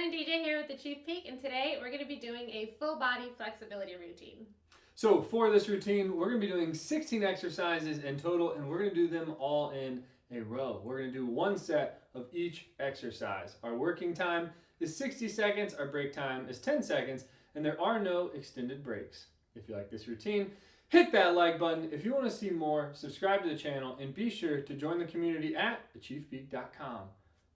and DJ here with the ACHV PEAK, and today we're going to be doing a full body flexibility routine. So for this routine, we're going to be doing 16 exercises in total, and we're going to do them all in a row. We're going to do one set of each exercise. Our working time is 60 seconds, our break time is 10 seconds, and there are no extended breaks. If you like this routine, hit that like button. If you want to see more, subscribe to the channel, and be sure to join the community at ACHVPEAK.com.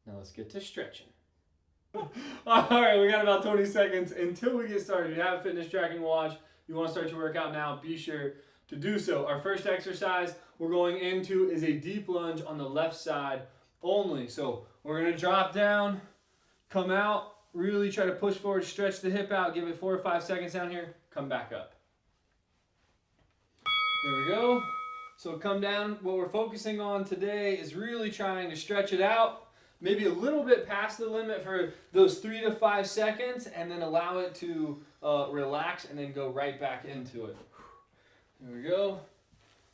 Now let's get to stretching. All right, we got about 20 seconds until we get started. If you have a fitness tracking watch, you want to start your workout now, be sure to do so. Our first exercise we're going into is a deep lunge on the left side only. So we're going to drop down, come out, really try to push forward, stretch the hip out, give it 4 or 5 seconds down here, come back up. There we go. So come down. What we're focusing on today is really trying to stretch it out, maybe a little bit past the limit for those 3 to 5 seconds, and then allow it to relax and then go right back into it. There we go.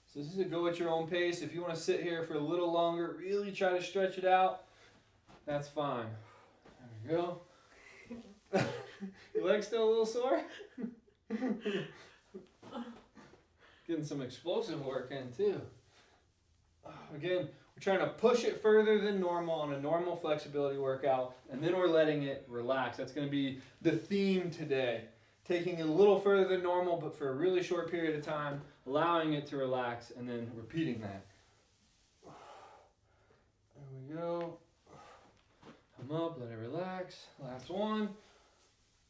So this is a go at your own pace. If you want to sit here for a little longer, really try to stretch it out, that's fine. There we go. Your leg's still a little sore? Getting some explosive work in too. Again, we're trying to push it further than normal on a normal flexibility workout, and then we're letting it relax. That's going to be the theme today. Taking it a little further than normal, but for a really short period of time, allowing it to relax, and then repeating that. There we go. Come up, let it relax. Last one.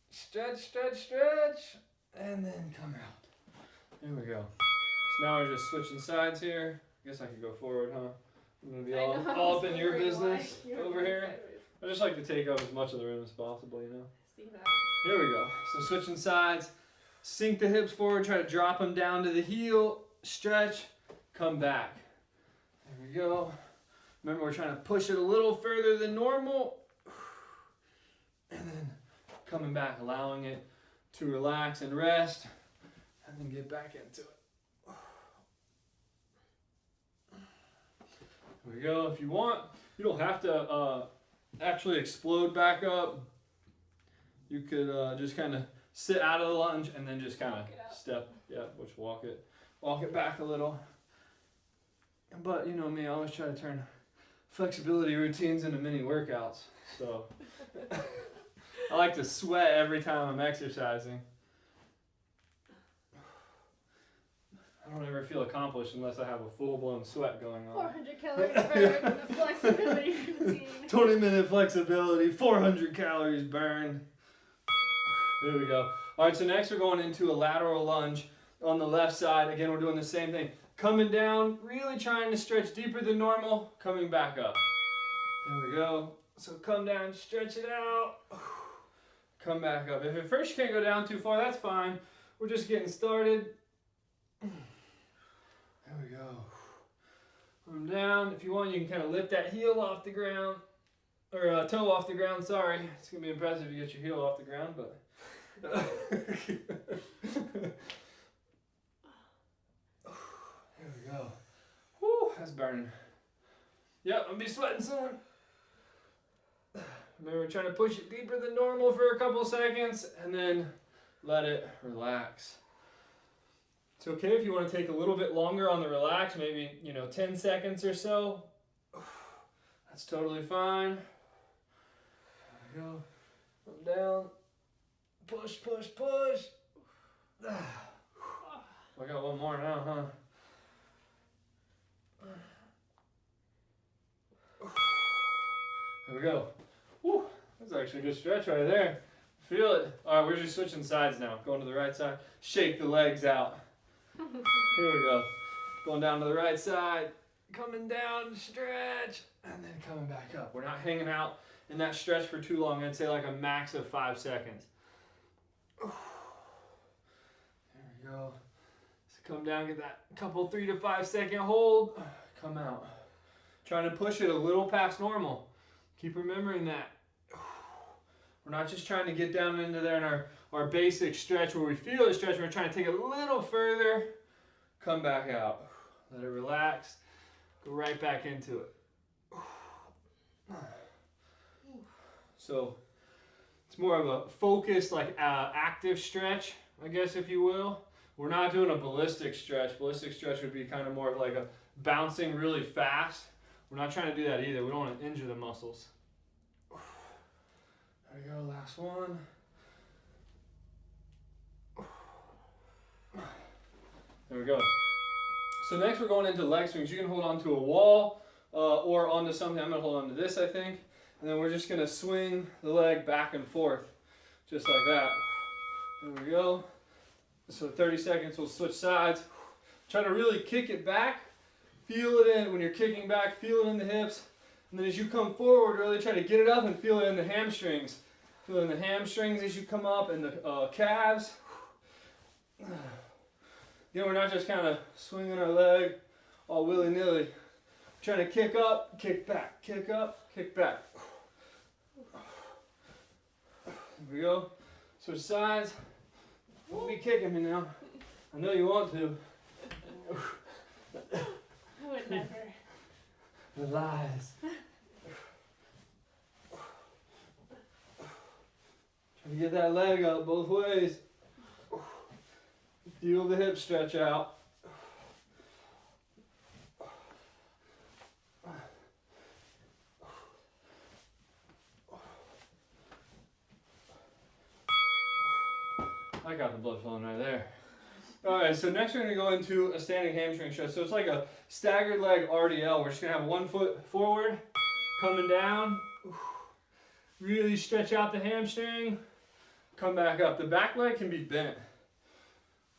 Stretch, stretch, stretch, and then come out. There we go. So now we're just switching sides here. I guess I could go forward, huh? I'm going to be all up in your business over here. I just like to take up as much of the room as possible, you know? See that? Here we go. So switching sides, sink the hips forward, try to drop them down to the heel, stretch, come back. There we go. Remember, we're trying to push it a little further than normal. And then coming back, allowing it to relax and rest, and then get back into it. There we go. If you want, you don't have to actually explode back up. You could just kind of sit out of the lunge and then just kind of step, walk it back a little. But you know me, I always try to turn flexibility routines into mini workouts. So I like to sweat every time I'm exercising. I don't ever feel accomplished unless I have a full-blown sweat going on. 400 calories burned in the flexibility routine. 20-minute flexibility, 400 calories burned. There we go. All right, so next we're going into a lateral lunge on the left side. Again, we're doing the same thing. Coming down, really trying to stretch deeper than normal, coming back up. There we go. So come down, stretch it out. Come back up. If at first you can't go down too far, that's fine. We're just getting started. There we go. Come down. If you want, you can kind of lift that heel off the ground, or toe off the ground, sorry. It's going to be impressive if you get your heel off the ground, but... There we go. Whew, that's burning. Yep, I'm going to be sweating soon. Remember, trying to push it deeper than normal for a couple seconds, and then let it relax. It's okay if you want to take a little bit longer on the relax, maybe, 10 seconds or so. That's totally fine. There we go. Come down. Push, push, push. I got one more now, huh? There we go. Whew, that's actually a good stretch right there. Feel it. All right, we're just switching sides now. Going to the right side. Shake the legs out. Here we go. Going down to the right side. Coming down, stretch, and then coming back up. We're not hanging out in that stretch for too long. I'd say like a max of 5 seconds. There we go. So come down, get that couple 3 to 5 second hold. Come out. Trying to push it a little past normal. Keep remembering that. We're not just trying to get down into there in our basic stretch where we feel the stretch. We're trying to take it a little further. Come back out. Let it relax. Go right back into it. So It's more of a focused, like active stretch, I guess, if you will. We're not doing a ballistic stretch. Ballistic stretch would be kind of more of like a bouncing really fast. We're not trying to do that either. We don't want to injure the muscles. There we go, last one. There we go. So next we're going into leg swings. You can hold on to a wall or onto something. I'm going to hold on to this, I think. And then we're just going to swing the leg back and forth, just like that. There we go. So 30 seconds, we'll switch sides. Try to really kick it back. Feel it in when you're kicking back, feel it in the hips. And then as you come forward, really try to get it up and feel it in the hamstrings. Feel it in the hamstrings as you come up and the calves. Again, we're not just kind of swinging our leg all willy-nilly. Trying to kick up, kick back, kick up, kick back. There we go. Switch sides. Don't be kicking me now. I know you want to. I would never. The lies. Try to get that leg up both ways. Feel the hip stretch out. I got the blood flowing right there. All right, so next we're going to go into a standing hamstring stretch. So it's like a staggered leg RDL. We're just going to have 1 foot forward, coming down. Really stretch out the hamstring. Come back up. The back leg can be bent.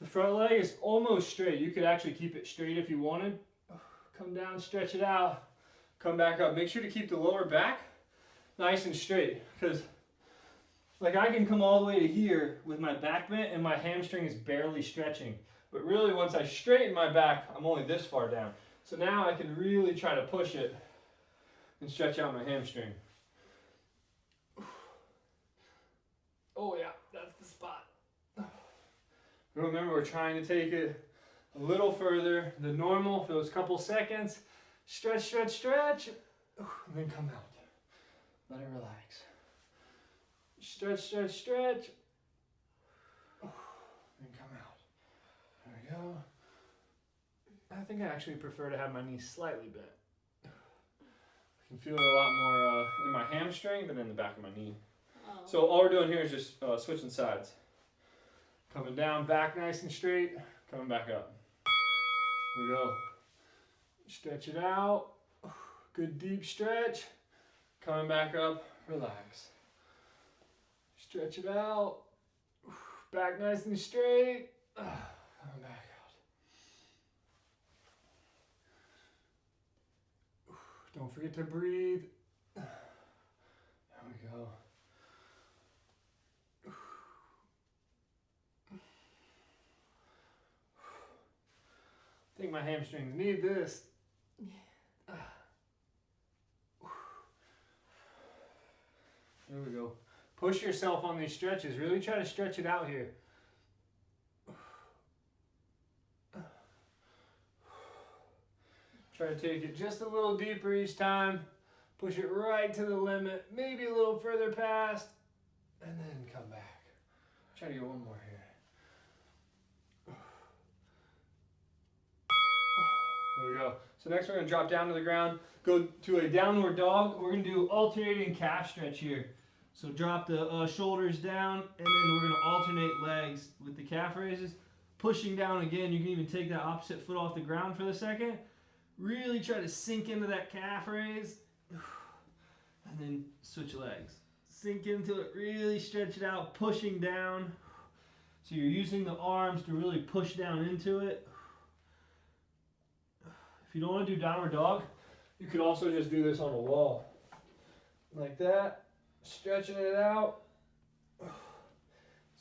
The front leg is almost straight. You could actually keep it straight if you wanted. Come down, stretch it out. Come back up. Make sure to keep the lower back nice and straight, because like I can come all the way to here with my back bent and my hamstring is barely stretching. But really once I straighten my back, I'm only this far down. So now I can really try to push it and stretch out my hamstring. Oh yeah, that's the spot. Remember, we're trying to take it a little further than normal for those couple seconds. Stretch, stretch, stretch, and then come out. Let it relax. Stretch, stretch, stretch. And come out. There we go. I think I actually prefer to have my knees slightly bent. I can feel it a lot more in my hamstring than in the back of my knee. Oh. So all we're doing here is just switching sides. Coming down, back nice and straight. Coming back up. Here we go. Stretch it out. Good deep stretch. Coming back up. Relax. Stretch it out. Back nice and straight. Coming back out. Don't forget to breathe. There we go. I think my hamstrings need this. There we go. Push yourself on these stretches. Really try to stretch it out here. Try to take it just a little deeper each time. Push it right to the limit. Maybe a little further past. And then come back. Try to get one more here. There we go. So next we're going to drop down to the ground. Go to a downward dog. We're going to do alternating calf stretch here. So drop the shoulders down, and then we're going to alternate legs with the calf raises. Pushing down again, you can even take that opposite foot off the ground for the second. Really try to sink into that calf raise. And then switch legs. Sink into it, really stretch it out, pushing down. So you're using the arms to really push down into it. If you don't want to do downward dog, you could also just do this on a wall. Like that. Stretching it out.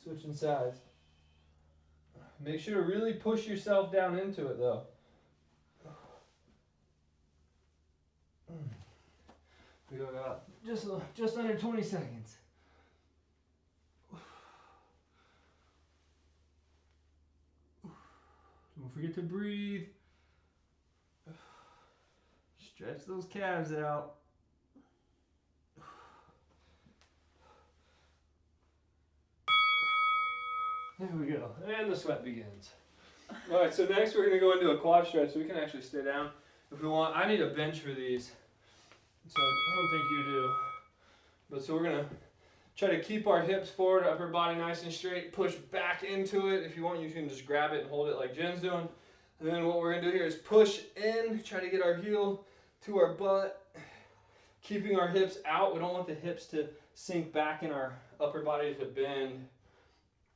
Switching sides. Make sure to really push yourself down into it though. We go about just under 20 seconds. Don't forget to breathe. Stretch those calves out. There we go. And the sweat begins. All right, so next we're going to go into a quad stretch, so we can actually stay down if we want. I need a bench for these, so I don't think you do. But so we're going to try to keep our hips forward, upper body nice and straight, push back into it. If you want, you can just grab it and hold it like Jen's doing. And then what we're going to do here is push in, try to get our heel to our butt, keeping our hips out. We don't want the hips to sink back in our upper body to bend.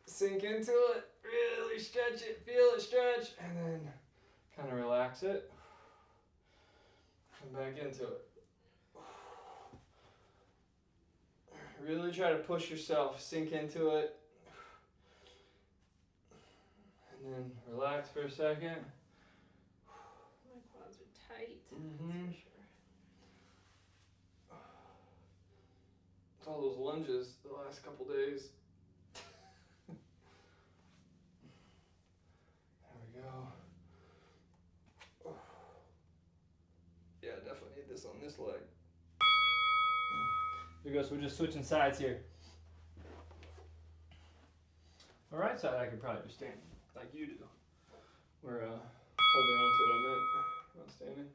Sink into it, really stretch it, feel it stretch, and then kind of relax it. Come back into it. Really try to push yourself, sink into it. And then relax for a second. My quads are tight. Mm-hmm. That's for sure. It's all those lunges the last couple days. There we go. Yeah, definitely need this on this leg. There we go, so we're just switching sides here. All right side, I could probably just stand like you do. We're holding on to it, I meant, not standing.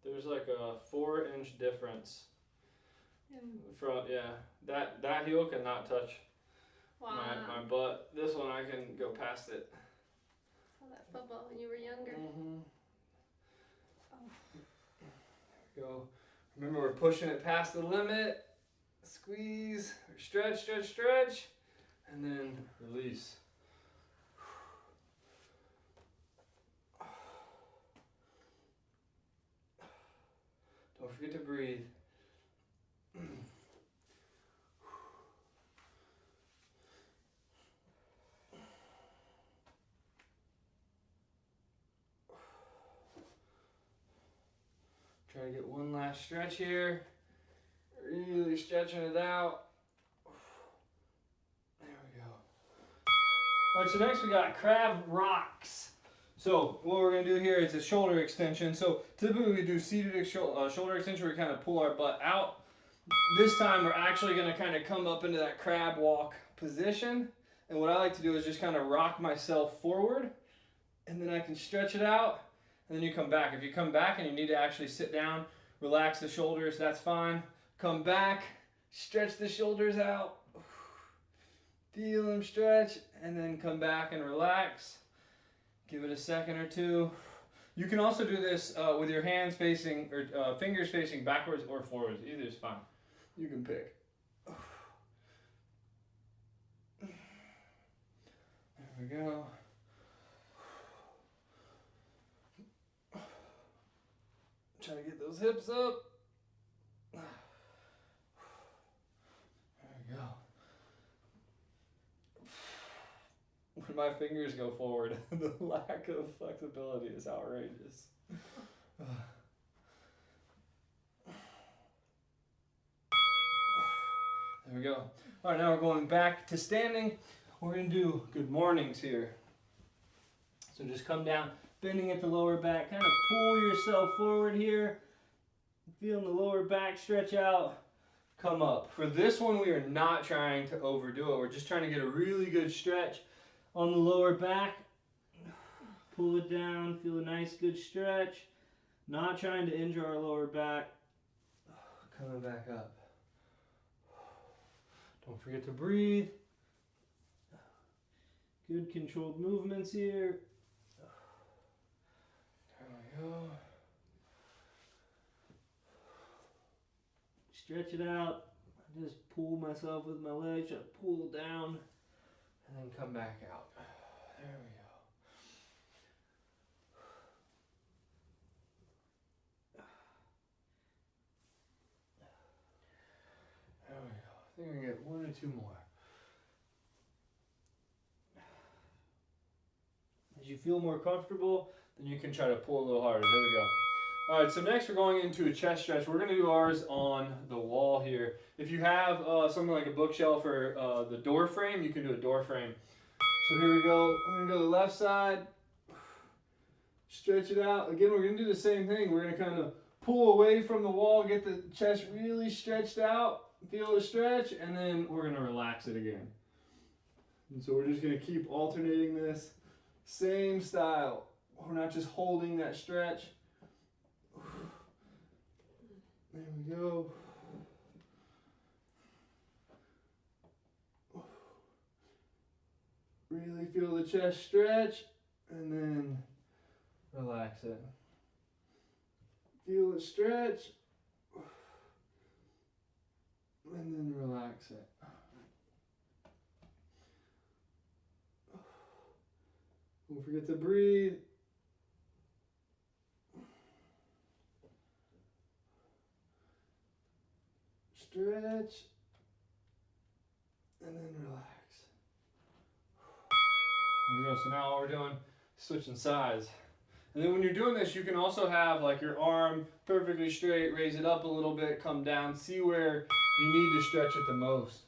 There's like a 4-inch difference from, that heel cannot touch my butt. This one I can go past it. Saw that football when you were younger. Mm-hmm. Go. Remember, we're pushing it past the limit. Squeeze, stretch, stretch, stretch, and then release. Don't forget to breathe. Try to get one last stretch here. Really stretching it out. There we go. All right, so next we got crab rocks. So what we're gonna do here is a shoulder extension. So typically we do seated shoulder extension where we kind of pull our butt out. This time we're actually gonna kind of come up into that crab walk position. And what I like to do is just kind of rock myself forward, and then I can stretch it out, and then you come back. If you come back and you need to actually sit down, relax the shoulders, that's fine. Come back, stretch the shoulders out, feel them stretch, and then come back and relax. Give it a second or two. You can also do this with your hands facing, or fingers facing backwards or forwards. Either is fine. You can pick. There we go. Try to get those hips up. There we go. When my fingers go forward, the lack of flexibility is outrageous. There we go. All right, now we're going back to standing. We're going to do good mornings here. So just come down, bending at the lower back, kind of pull yourself forward here. Feeling the lower back stretch out, come up. For this one, we are not trying to overdo it. We're just trying to get a really good stretch on the lower back. Pull it down, feel a nice good stretch. Not trying to injure our lower back. Coming back up. Don't forget to breathe. Good controlled movements here. There we go. Stretch it out. I just pull myself with my legs, try to pull down, and then come back out. There we go. There we go. I think we can get one or two more. As you feel more comfortable, then you can try to pull a little harder. There we go. All right, so next we're going into a chest stretch. We're going to do ours on the wall here. If you have something like a bookshelf or the door frame, you can do a door frame. So here we go. We're going to go to the left side. Stretch it out. Again, we're going to do the same thing. We're going to kind of pull away from the wall, get the chest really stretched out. feel the stretch, and then we're gonna relax it again. And so we're just gonna keep alternating this same style. We're not just holding that stretch. There we go. Really feel the chest stretch, and then relax it. Feel it stretch, and then relax it. Don't forget to breathe. Stretch, and then relax. There we go. So now all we're doing is switching sides. And then when you're doing this, you can also have like your arm perfectly straight, raise it up a little bit, come down, see where you need to stretch it the most.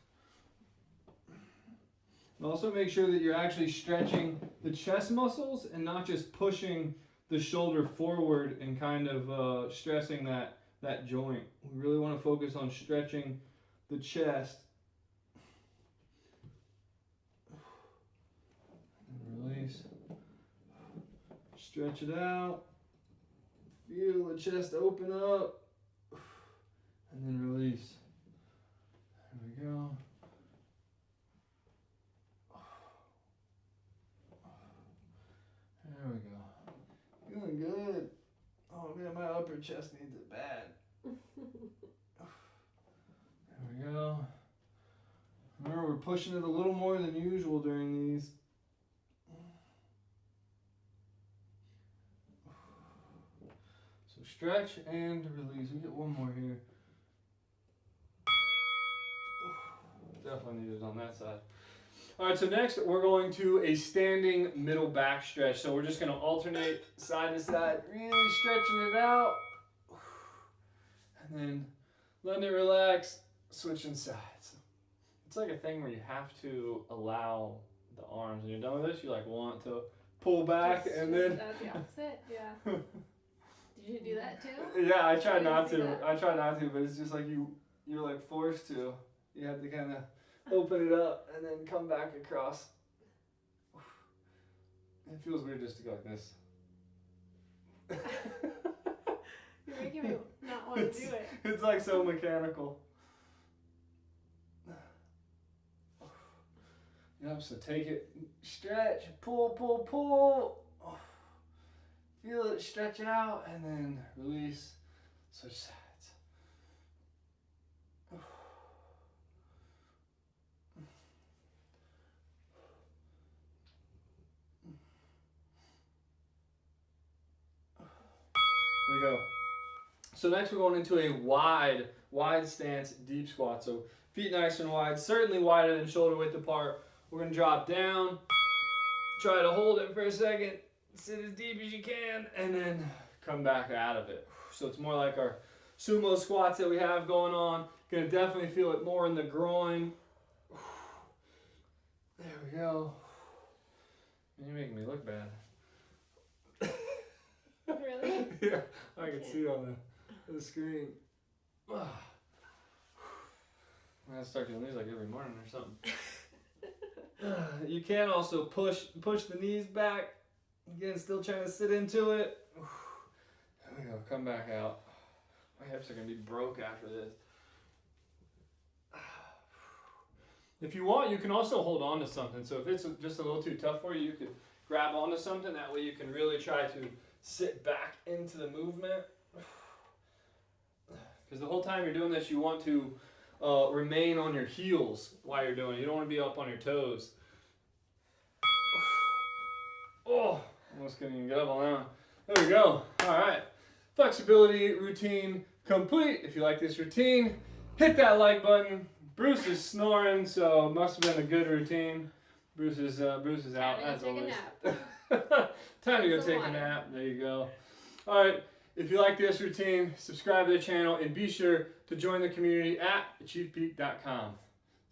And also make sure that you're actually stretching the chest muscles and not just pushing the shoulder forward and kind of stressing that joint. We really want to focus on stretching the chest. And release. Stretch it out. Feel the chest open up. And then release. There we go. There we go. Feeling good. Oh man, my upper chest needs it bad. There we go. Remember, we're pushing it a little more than usual during these. So stretch and release. We get one more here. Definitely needed on that side. All right, so next we're going to a standing middle back stretch. So we're just going to alternate side to side, really stretching it out. And then letting it relax, switching sides. It's like a thing where you have to allow the arms, when you're done with this, you like want to pull back Just and then... That's the opposite, yeah. Did you do that too? Yeah, I try not to. I try not to, but it's just like you're like forced to. You have to kind of open it up and then come back across. It feels weird just to go like this. You're making me not want to do it. It's like so mechanical. Yep, so take it, stretch, pull, pull, pull. Feel it stretch out and then release, switch sides. There we go. So next we're going into a wide stance deep squat. So feet nice and wide, certainly wider than shoulder width apart. We're going to drop down, try to hold it for a second, sit as deep as you can, and then come back out of it. So it's more like our sumo squats that we have going on. Going to definitely feel it more in the groin. There we go. You're making me look bad. Really? Yeah, I can see on the screen. I'm gonna start doing these like every morning or something. You can also push the knees back. Again, still trying to sit into it. There we go, come back out. My hips are gonna be broke after this. If you want, you can also hold on to something. So if it's just a little too tough for you, you could grab onto something. That way you can really try to sit back into the movement. Because the whole time you're doing this, you want to remain on your heels while you're doing it. You don't want to be up on your toes. Oh, almost couldn't even get up on that one. There we go. All right. Flexibility routine complete. If you like this routine, hit that like button. Bruce is snoring, so it must have been a good routine. Bruce is out as always. Time to go take a nap. There you go. All right. If you like this routine, subscribe to the channel and be sure to join the community at ACHVPEAK.com.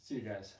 See you guys.